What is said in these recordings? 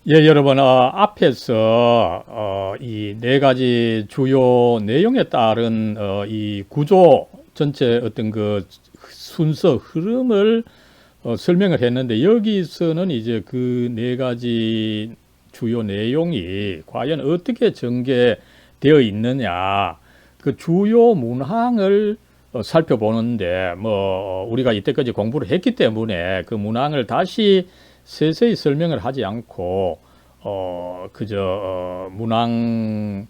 예, 여러분, 앞에서 이 네 가지 주요 내용에 따른 이 구조 전체 어떤 그 순서 흐름을 설명을 했는데, 여기서는 이제 그 네 가지 주요 내용이 과연 어떻게 전개되어 있느냐, 그 주요 문항을 살펴보는데, 우리가 이때까지 공부를 했기 때문에 그 문항을 다시 세세히 설명을 하지 않고 그저 문항의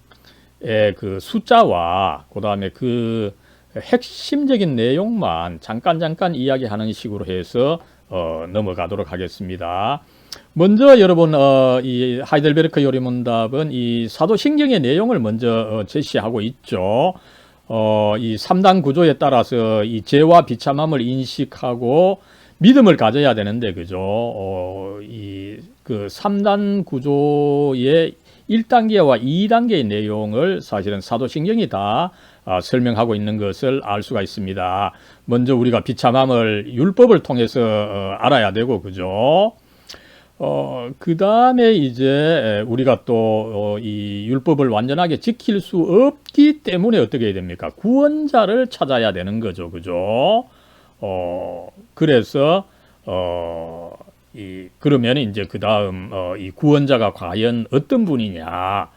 그 숫자와 그다음에 그 핵심적인 내용만 잠깐 이야기하는 식으로 해서 넘어가도록 하겠습니다. 먼저 여러분, 이 하이델베르크 요리문답은 이 사도신경의 내용을 먼저 제시하고 있죠. 이 3단 구조에 따라서 이 죄와 비참함을 인식하고 믿음을 가져야 되는데, 그죠? 이 그 3단 구조의 1단계와 2단계의 내용을 사실은 사도신경이 다 설명하고 있는 것을 알 수가 있습니다. 먼저 우리가 비참함을 율법을 통해서 알아야 되고, 그죠? 그 다음에 이제 우리가 또 이 율법을 완전하게 지킬 수 없기 때문에 어떻게 해야 됩니까? 구원자를 찾아야 되는 거죠, 그죠? 그래서 그러면 이제 그 다음 이 구원자가 과연 어떤 분이냐?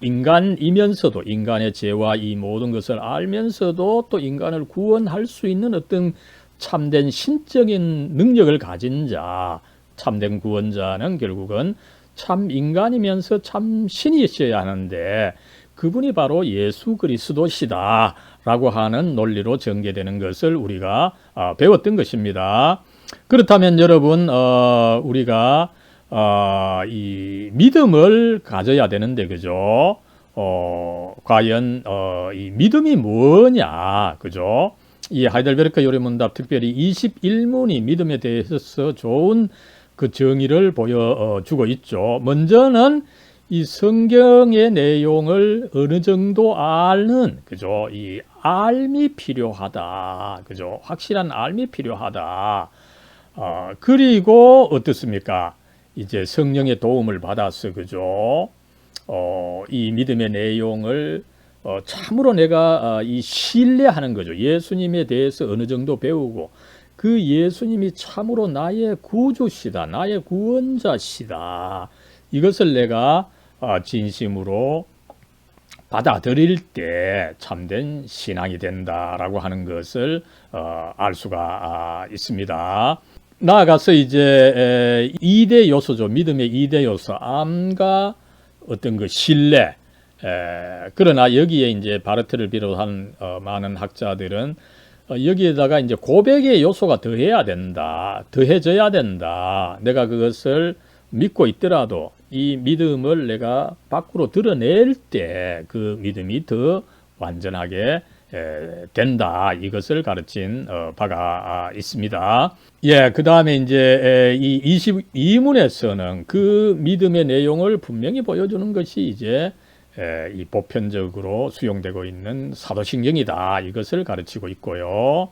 인간이면서도 인간의 죄와 이 모든 것을 알면서도 또 인간을 구원할 수 있는 어떤 참된 신적인 능력을 가진 자, 참된 구원자는 결국은 참 인간이면서 참 신이셔야 하는데, 그분이 바로 예수 그리스도시다 라고 하는 논리로 전개되는 것을 우리가 배웠던 것입니다. 그렇다면 여러분, 우리가 이 믿음을 가져야 되는데, 그죠? 과연 이 믿음이 뭐냐, 그죠? 이 하이델베르크 요리문답 특별히 21문이 믿음에 대해서 좋은 그 정의를 보여주고 있죠. 먼저는 이 성경의 내용을 어느 정도 아는, 그죠? 이 알미 필요하다, 그죠? 확실한 알미 필요하다. 그리고 어떻습니까? 이제 성령의 도움을 받아서, 그죠? 이 믿음의 내용을 참으로 내가 이 신뢰하는 거죠. 예수님에 대해서 어느 정도 배우고, 그 예수님이 참으로 나의 구주시다, 나의 구원자시다, 이것을 내가 진심으로 받아들일 때 참된 신앙이 된다라고 하는 것을 알 수가 있습니다. 나아가서 이제 2대 요소죠. 믿음의 2대 요소, 암과 어떤 그 신뢰. 그러나 여기에 이제 바르트를 비롯한 많은 학자들은 여기에다가 이제 고백의 요소가 더해야 된다, 더해져야 된다. 내가 그것을 믿고 있더라도 이 믿음을 내가 밖으로 드러낼 때 그 믿음이 더 완전하게 된다, 이것을 가르친 바가 있습니다. 예, 그 다음에 이제 이 22문에서는 그 믿음의 내용을 분명히 보여주는 것이 이제 이 보편적으로 수용되고 있는 사도신경이다, 이것을 가르치고 있고요.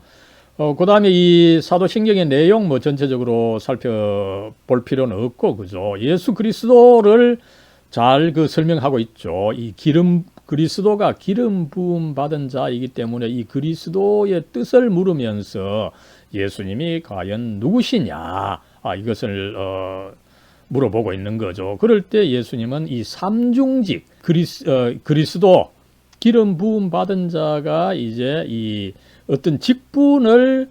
그 다음에 이 사도신경의 내용 전체적으로 살펴볼 필요는 없고, 그죠? 예수 그리스도를 잘 설명하고 있죠. 이 그리스도가 기름 부음 받은 자이기 때문에 이 그리스도의 뜻을 물으면서 예수님이 과연 누구시냐, 이것을 물어보고 있는 거죠. 그럴 때 예수님은 이 삼중직, 그리스도, 기름 부음 받은 자가 이제 이 어떤 직분을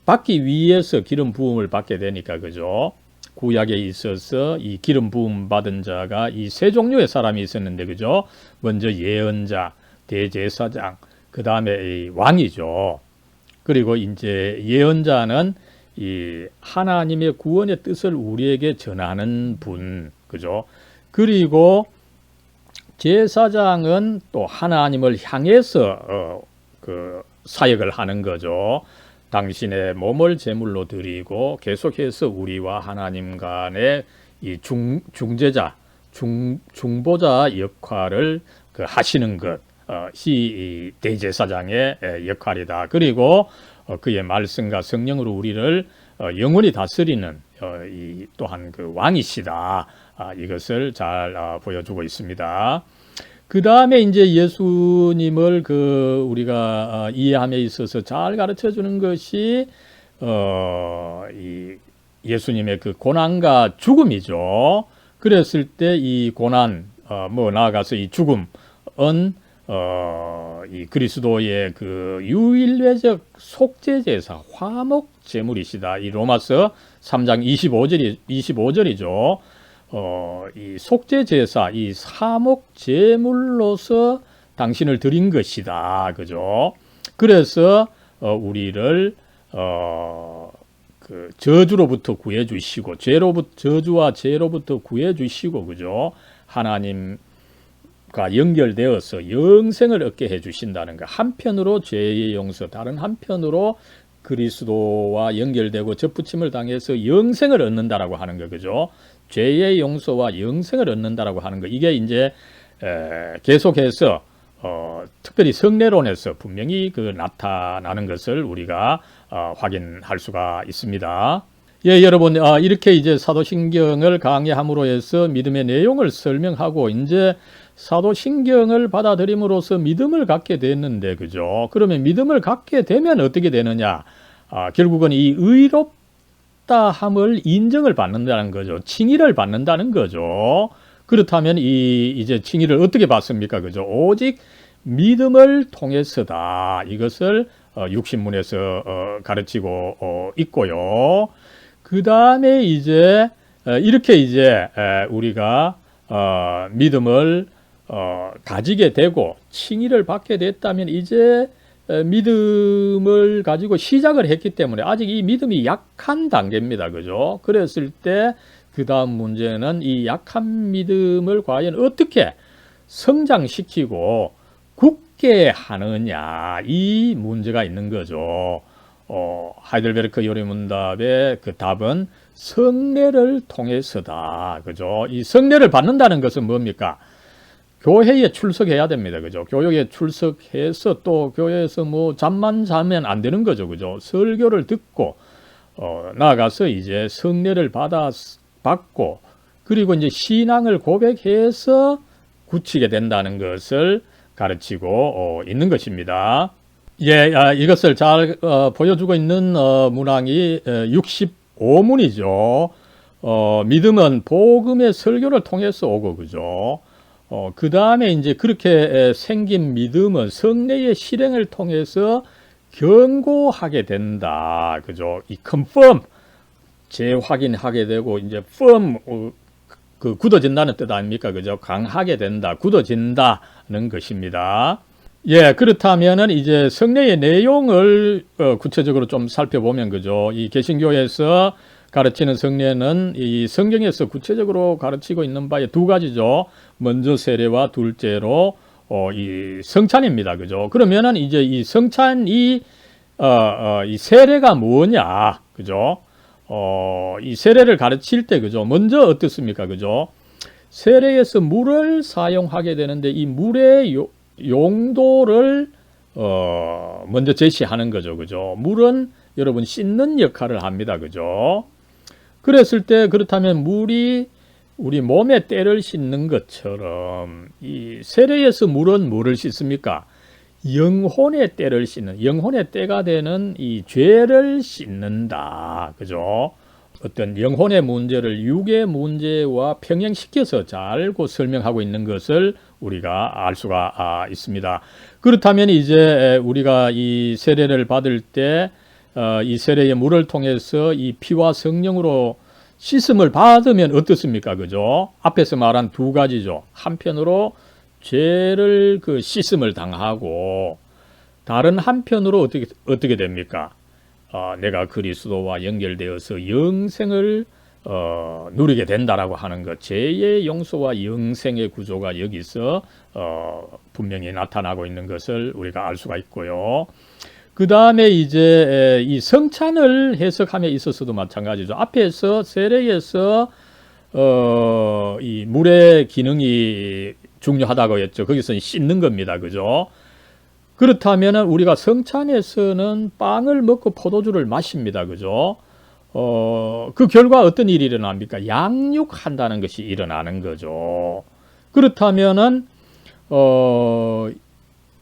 받기 위해서 기름 부음을 받게 되니까, 그죠? 구약에 있어서 이 기름 부음 받은 자가 이 세 종류의 사람이 있었는데, 그죠? 먼저 예언자, 대제사장, 그 다음에 왕이죠. 그리고 이제 예언자는 이 하나님의 구원의 뜻을 우리에게 전하는 분, 그죠? 그리고 제사장은 또 하나님을 향해서 그 사역을 하는 거죠. 당신의 몸을 제물로 드리고 계속해서 우리와 하나님 간의 이 중재자, 중보자 역할을 하시는 것이 이 대제사장의 역할이다. 그리고 그의 말씀과 성령으로 우리를 영원히 다스리는 이 또한 그 왕이시다. 이것을 잘 보여주고 있습니다. 그 다음에 이제 예수님을 그 우리가 이해함에 있어서 잘 가르쳐 주는 것이 이 예수님의 그 고난과 죽음이죠. 그랬을 때 이 고난, 나아가서 이 죽음은 이 그리스도의 그 유일외적 속죄제사, 화목 제물이시다. 이 로마서 3장 25절이죠. 이 속죄제사, 이 사목 제물로서 당신을 드린 것이다. 그죠? 그래서 우리를 그 저주로부터 구해 주시고 저주와 죄로부터 구해 주시고 그죠? 하나님과 연결되어서 영생을 얻게 해 주신다는 것. 한편으로 죄의 용서, 다른 한편으로 그리스도와 연결되고 접붙임을 당해서 영생을 얻는다라고 하는 거 그죠? 죄의 용서와 영생을 얻는다라고 하는 거. 이게 이제 계속해서 특별히 성례론에서 분명히 그 나타나는 것을 우리가 확인할 수가 있습니다. 예, 여러분, 이렇게 이제 사도신경을 강의함으로 해서 믿음의 내용을 설명하고 이제 사도신경을 받아들임으로써 믿음을 갖게 됐는데, 그죠? 그러면 믿음을 갖게 되면 어떻게 되느냐? 결국은 이 의롭다함을 인정을 받는다는 거죠. 칭의를 받는다는 거죠. 그렇다면 이제 칭의를 어떻게 받습니까? 그죠? 오직 믿음을 통해서다. 이것을 육신문에서 가르치고 있고요. 그 다음에 이제 이렇게 이제 우리가 믿음을 가지게 되고 칭의를 받게 됐다면 이제 믿음을 가지고 시작을 했기 때문에 아직 이 믿음이 약한 단계입니다. 그죠? 그랬을 때 그 다음 문제는 이 약한 믿음을 과연 어떻게 성장시키고 굳게 하느냐 이 문제가 있는 거죠. 하이델베르크 요리문답의 그 답은 성례를 통해서다. 그죠? 이 성례를 받는다는 것은 뭡니까? 교회에 출석해야 됩니다. 그죠? 교회에 출석해서 또 교회에서 뭐 잠만 자면 안 되는 거죠. 그죠? 설교를 듣고 나아가서 이제 성례를 받고 그리고 이제 신앙을 고백해서 굳히게 된다는 것을 가르치고 있는 것입니다. 예, 이것을 잘 보여주고 있는 문항이 65문이죠. 믿음은 복음의 설교를 통해서 오고 그죠. 그 다음에 이제 그렇게 생긴 믿음은 성례의 실행을 통해서 견고하게 된다. 그죠. 이 confirm 재확인하게 되고 이제 firm 그 굳어진다는 뜻 아닙니까? 그죠? 강하게 된다, 굳어진다는 것입니다. 예, 그렇다면은 이제 성례의 내용을 구체적으로 좀 살펴보면 그죠? 이 개신교에서 가르치는 성례는 이 성경에서 구체적으로 가르치고 있는 바에 두 가지죠. 먼저 세례와 둘째로 이 성찬입니다. 그죠? 그러면은 이제 이 성찬이 이 세례가 뭐냐? 그죠? 이 세례를 가르칠 때 그죠? 먼저 어떻습니까? 그죠? 세례에서 물을 사용하게 되는데 이 물의 용도를 먼저 제시하는 거죠. 그죠? 물은 여러분 씻는 역할을 합니다. 그죠? 그랬을 때 그렇다면 물이 우리 몸의 때를 씻는 것처럼 이 세례에서 물은 뭐를 씻습니까? 영혼의 때를 씻는, 영혼의 때가 되는 이 죄를 씻는다. 그죠? 어떤 영혼의 문제를 육의 문제와 평행시켜서 잘 알고 설명하고 있는 것을 우리가 알 수가 있습니다. 그렇다면 이제 우리가 이 세례를 받을 때 이 세례의 물을 통해서 이 피와 성령으로 씻음을 받으면 어떻습니까? 그죠? 앞에서 말한 두 가지죠. 한편으로 죄를 그 씻음을 당하고 다른 한편으로 어떻게 됩니까? 내가 그리스도와 연결되어서 영생을 누리게 된다라고 하는 것. 죄의 용서와 영생의 구조가 여기서 분명히 나타나고 있는 것을 우리가 알 수가 있고요. 그 다음에 이제 이 성찬을 해석함에 있어서도 마찬가지죠. 앞에서 세례에서 이 물의 기능이 중요하다고 했죠. 거기서 씻는 겁니다. 그죠? 그렇다면 우리가 성찬에서는 빵을 먹고 포도주를 마십니다. 그죠? 그 결과 어떤 일이 일어납니까? 양육한다는 것이 일어나는 거죠. 그렇다면은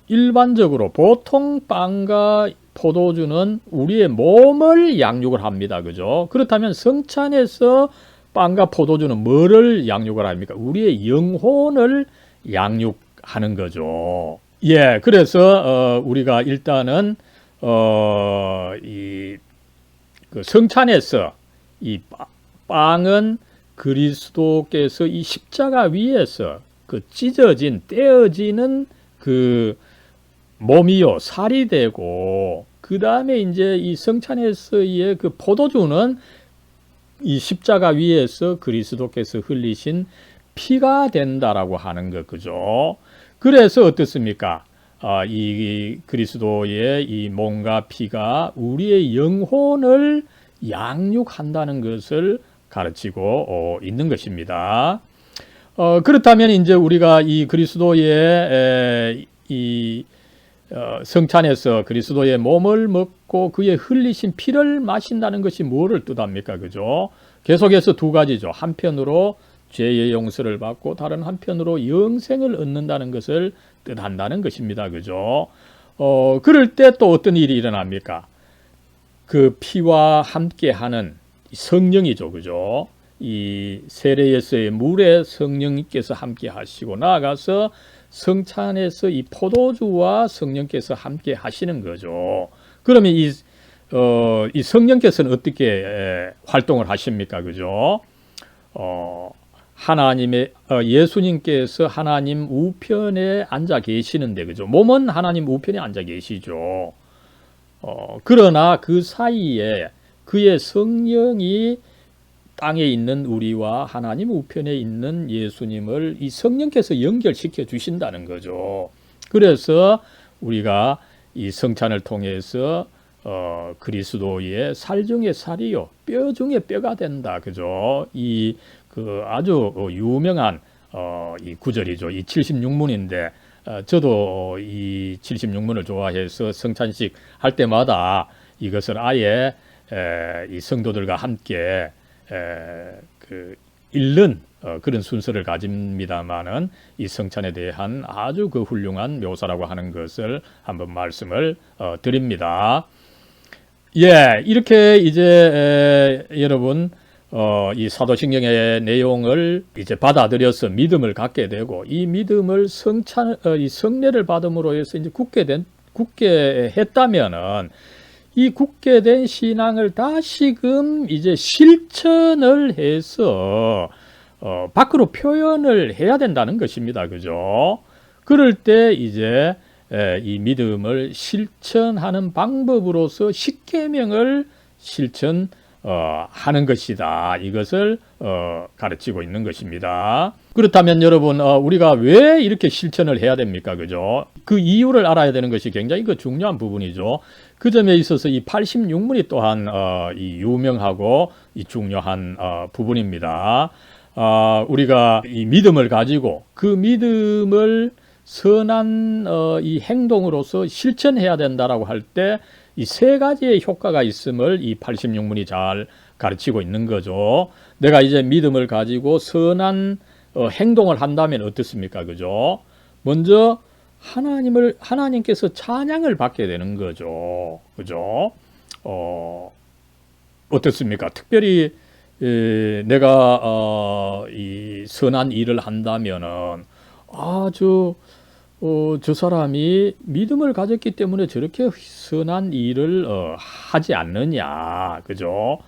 일반적으로 보통 빵과 포도주는 우리의 몸을 양육을 합니다. 그죠? 그렇다면 성찬에서 빵과 포도주는 뭐를 양육을 합니까? 우리의 영혼을 양육하는 거죠. 예, 그래서 우리가 일단은 그 성찬에서 이 빵은 그리스도께서 이 십자가 위에서 그 찢어진 떼어지는 그 몸이요 살이 되고, 그 다음에 이제 이 성찬에서의 그 포도주는 이 십자가 위에서 그리스도께서 흘리신 피가 된다라고 하는 것, 그죠? 그래서 어떻습니까? 이 그리스도의 이 몸과 피가 우리의 영혼을 양육한다는 것을 가르치고 있는 것입니다. 그렇다면 이제 우리가 이 그리스도의 이 성찬에서 그리스도의 몸을 먹고 그의 흘리신 피를 마신다는 것이 뭐를 뜻합니까? 그죠? 계속해서 두 가지죠. 한편으로 죄의 용서를 받고 다른 한편으로 영생을 얻는다는 것을 뜻한다는 것입니다. 그죠? 그럴 때 또 어떤 일이 일어납니까? 그 피와 함께 하는 성령이죠. 그죠? 이 세례에서의 물에 성령님께서 함께 하시고, 나아가서 성찬에서 이 포도주와 성령께서 함께 하시는 거죠. 그러면 이 성령께서는 어떻게 활동을 하십니까? 그죠? 하나님의, 예수님께서 하나님 우편에 앉아 계시는데, 그죠? 몸은 하나님 우편에 앉아 계시죠. 그러나 그 사이에 그의 성령이 땅에 있는 우리와 하나님 우편에 있는 예수님을 이 성령께서 연결시켜 주신다는 거죠. 그래서 우리가 이 성찬을 통해서 그리스도의 살 중에 살이요, 뼈 중에 뼈가 된다. 그죠? 그 아주 유명한 이 구절이죠. 이 76문인데, 저도 이 76문을 좋아해서 성찬식 할 때마다 이것을 아예 이 성도들과 함께 그 읽는 그런 순서를 가집니다만은, 이 성찬에 대한 아주 그 훌륭한 묘사라고 하는 것을 한번 말씀을 드립니다. 예, 이렇게 이제 여러분 이 사도신경의 내용을 이제 받아들여서 믿음을 갖게 되고, 이 믿음을 이 성례를 받음으로 해서 이제 굳게 했다면은, 이 굳게 된 신앙을 다시금 이제 실천을 해서 밖으로 표현을 해야 된다는 것입니다. 그죠? 그럴 때 이제 이 믿음을 실천하는 방법으로서 십계명을 실천하는 것이다. 이것을 가르치고 있는 것입니다. 그렇다면 여러분, 우리가 왜 이렇게 실천을 해야 됩니까? 그죠? 그 이유를 알아야 되는 것이 굉장히 그 중요한 부분이죠. 그 점에 있어서 이 86문이 또한 이 유명하고 이 중요한 부분입니다. 우리가 이 믿음을 가지고 그 믿음을 선한 이 행동으로서 실천해야 된다라고 할 때 이 세 가지의 효과가 있음을 이 86문이 잘 가르치고 있는 거죠. 내가 이제 믿음을 가지고 선한 행동을 한다면 어떻습니까? 그죠? 먼저 하나님께서 찬양을 받게 되는 거죠. 그죠? 어떻습니까? 특별히 내가 이 선한 일을 한다면은, 저 사람이 믿음을 가졌기 때문에 저렇게 선한 일을 하지 않느냐. 그죠?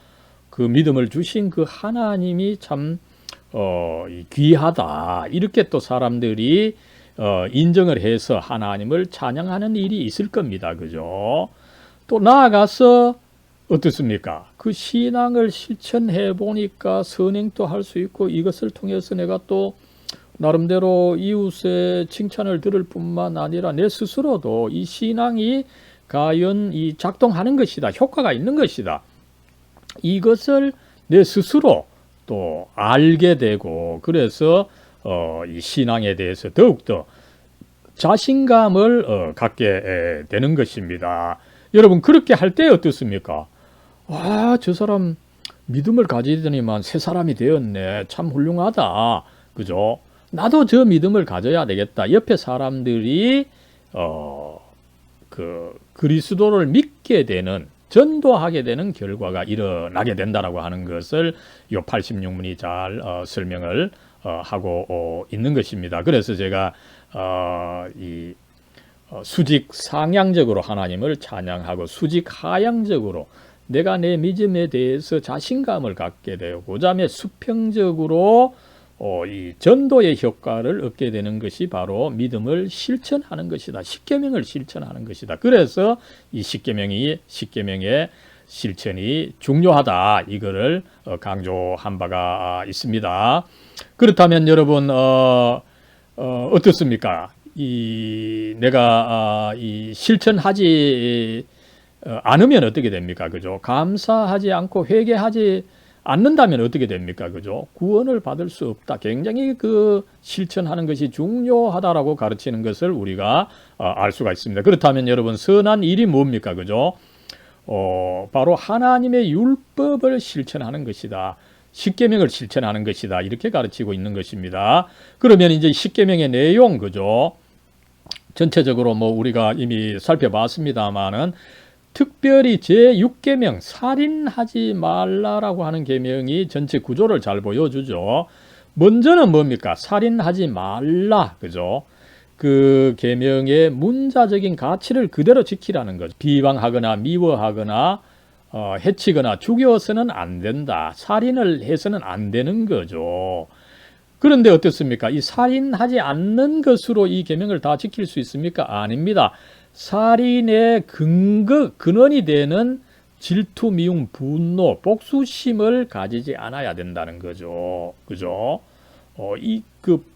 그 믿음을 주신 그 하나님이 참 귀하다. 이렇게 또 사람들이 인정을 해서 하나님을 찬양하는 일이 있을 겁니다. 그죠? 또 나아가서 어떻습니까? 그 신앙을 실천해 보니까 선행도 할 수 있고, 이것을 통해서 내가 또 나름대로 이웃의 칭찬을 들을 뿐만 아니라 내 스스로도 이 신앙이 과연 이 작동하는 것이다, 효과가 있는 것이다, 이것을 내 스스로 또 알게 되고, 그래서 이 신앙에 대해서 더욱더 자신감을 갖게 되는 것입니다. 여러분, 그렇게 할 때 어떻습니까? 저 사람 믿음을 가지더니만 새 사람이 되었네. 참 훌륭하다. 그죠? 나도 저 믿음을 가져야 되겠다. 옆에 사람들이 그리스도를 믿게 되는, 전도하게 되는 결과가 일어나게 된다라고 하는 것을 이 86문이 잘 설명을 하고 있는 것입니다. 그래서 제가 수직 상향적으로 하나님을 찬양하고 수직 하향적으로 내가 내 믿음에 대해서 자신감을 갖게 되고 그다음에 수평적으로 이 전도의 효과를 얻게 되는 것이 바로 믿음을 실천하는 것이다. 십계명을 실천하는 것이다. 그래서 이 십계명의 실천이 중요하다. 이거를 강조한 바가 있습니다. 그렇다면 여러분 어떻습니까? 내가 이 실천하지 않으면 어떻게 됩니까? 그죠? 감사하지 않고 회개하지 않는다면 어떻게 됩니까? 그죠? 구원을 받을 수 없다. 굉장히 실천하는 것이 중요하다라고 가르치는 것을 우리가 알 수가 있습니다. 그렇다면 여러분, 선한 일이 뭡니까? 그죠? 바로 하나님의 율법을 실천하는 것이다. 십계명을 실천하는 것이다. 이렇게 가르치고 있는 것입니다. 그러면 이제 십계명의 내용, 그죠? 전체적으로 우리가 이미 살펴봤습니다만은 특별히 제6계명 살인하지 말라라고 하는 계명이 전체 구조를 잘 보여주죠. 먼저는 뭡니까? 살인하지 말라. 그죠? 그 계명의 문자적인 가치를 그대로 지키라는 거죠. 비방하거나 미워하거나 해치거나 죽여서는 안 된다. 살인을 해서는 안 되는 거죠. 그런데 어떻습니까? 이 살인하지 않는 것으로 이 계명을 다 지킬 수 있습니까? 아닙니다. 살인의 근원이 되는 질투, 미움, 분노, 복수심을 가지지 않아야 된다는 거죠. 그죠?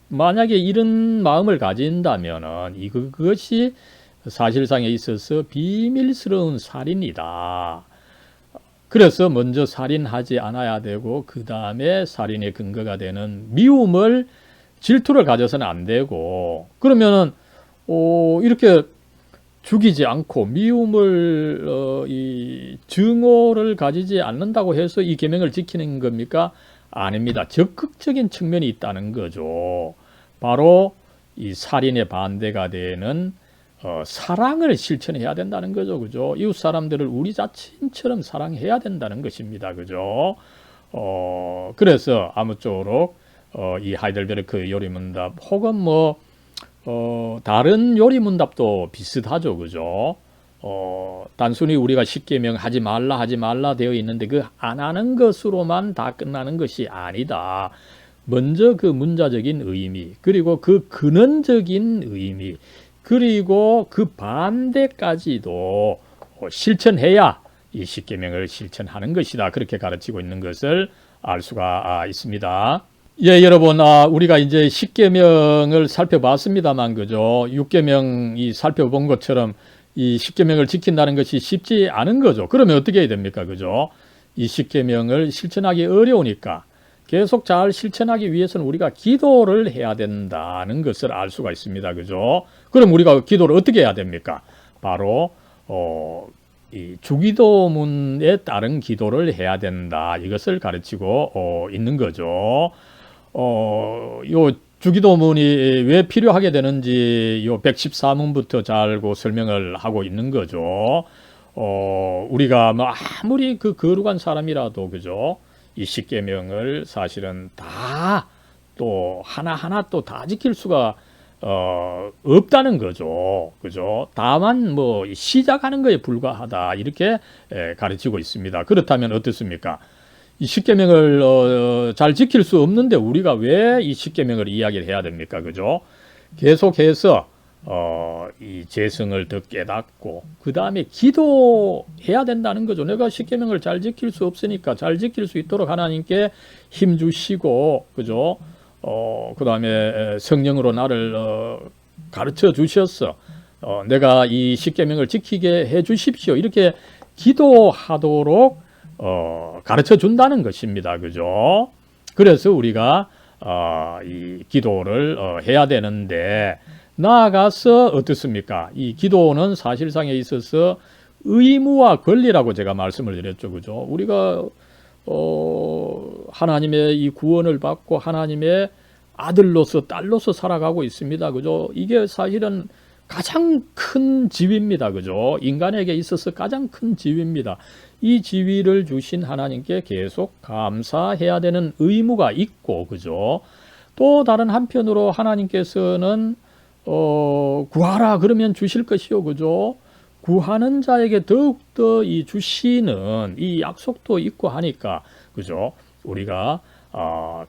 만약에 이런 마음을 가진다면은 그것이 사실상에 있어서 비밀스러운 살인이다. 그래서 먼저 살인하지 않아야 되고 그 다음에 살인의 근거가 되는 미움을, 질투를 가져서는 안 되고, 그러면은 이렇게 죽이지 않고 미움을 이 증오를 가지지 않는다고 해서 이 계명을 지키는 겁니까? 아닙니다. 적극적인 측면이 있다는 거죠. 바로 이 살인의 반대가 되는 사랑을 실천해야 된다는 거죠. 그죠? 이웃 사람들을 우리 자신처럼 사랑해야 된다는 것입니다. 그죠? 그래서 아무쪼록 이 하이델베르크 요리문답 혹은 다른 요리문답도 비슷하죠. 그죠? 단순히 우리가 십계명 하지 말라 되어 있는데 그 안 하는 것으로만 다 끝나는 것이 아니다. 먼저 그 문자적인 의미, 그리고 그 근원적인 의미, 그리고 그 반대까지도 실천해야 이 십계명을 실천하는 것이다. 그렇게 가르치고 있는 것을 알 수가 있습니다. 예, 여러분, 우리가 이제 십계명을 살펴봤습니다만, 그죠? 육계명이 살펴본 것처럼 이 십계명을 지킨다는 것이 쉽지 않은 거죠. 그러면 어떻게 해야 됩니까? 그죠? 이 십계명을 실천하기 어려우니까 계속 잘 실천하기 위해서는 우리가 기도를 해야 된다는 것을 알 수가 있습니다. 그죠? 그럼 우리가 기도를 어떻게 해야 됩니까? 바로 이 주기도문에 따른 기도를 해야 된다. 이것을 가르치고 있는 거죠. 요 주기도문이 왜 필요하게 되는지 요 114문부터 잘 설명을 하고 있는 거죠. 우리가 아무리 거룩한 사람이라도, 그죠? 이 십계명을 사실은 다 또 하나하나 또 다 지킬 수가 없다는 거죠. 그죠? 다만 시작하는 것에 불과하다. 이렇게 가르치고 있습니다. 그렇다면 어떻습니까? 이 십계명을 잘 지킬 수 없는데 우리가 왜 이 십계명을 이야기를 해야 됩니까? 그죠? 계속해서 이 재성을 더 깨닫고 그 다음에 기도해야 된다는 거죠. 내가 십계명을 잘 지킬 수 없으니까 잘 지킬 수 있도록 하나님께 힘 주시고, 그죠? 그 다음에 성령으로 나를 가르쳐 주셨어. 내가 이 십계명을 지키게 해 주십시오. 이렇게 기도하도록 가르쳐 준다는 것입니다. 그죠? 그래서 우리가 이 기도를 해야 되는데, 나아가서 어떻습니까? 이 기도는 사실상에 있어서 의무와 권리라고 제가 말씀을 드렸죠. 그죠? 우리가 하나님의 이 구원을 받고 하나님의 아들로서 딸로서 살아가고 있습니다. 그죠? 이게 사실은 가장 큰 지위입니다. 그죠? 인간에게 있어서 가장 큰 지위입니다. 이 지위를 주신 하나님께 계속 감사해야 되는 의무가 있고, 그죠? 또 다른 한편으로 하나님께서는 구하라 그러면 주실 것이요, 그죠? 구하는 자에게 더욱더 이 주시는 이 약속도 있고 하니까, 그죠? 우리가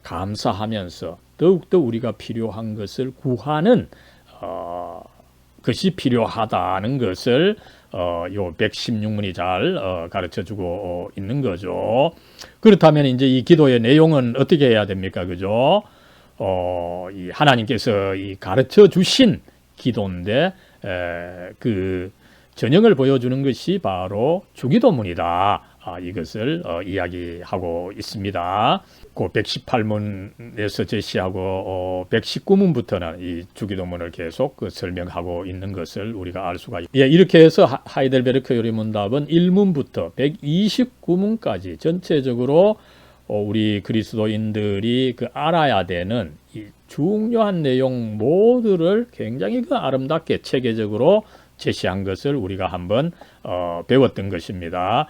감사하면서 더욱더 우리가 필요한 것을 구하는 것이 필요하다는 것을 요 116문이 잘 가르쳐주고 있는 거죠. 그렇다면 이제 이 기도의 내용은 어떻게 해야 됩니까, 그죠? 이 하나님께서 이 가르쳐 주신 기도인데 그 전형을 보여주는 것이 바로 주기도문이다. 이것을 이야기하고 있습니다. 그 118문에서 제시하고 119문부터는 이 주기도문을 계속 설명하고 있는 것을 우리가 알 수가 있습니다. 이렇게 해서 하이델베르크 요리문답은 1문부터 129문까지 전체적으로 우리 그리스도인들이 알아야 되는 이 중요한 내용 모두를 굉장히 아름답게 체계적으로 제시한 것을 우리가 한번 배웠던 것입니다.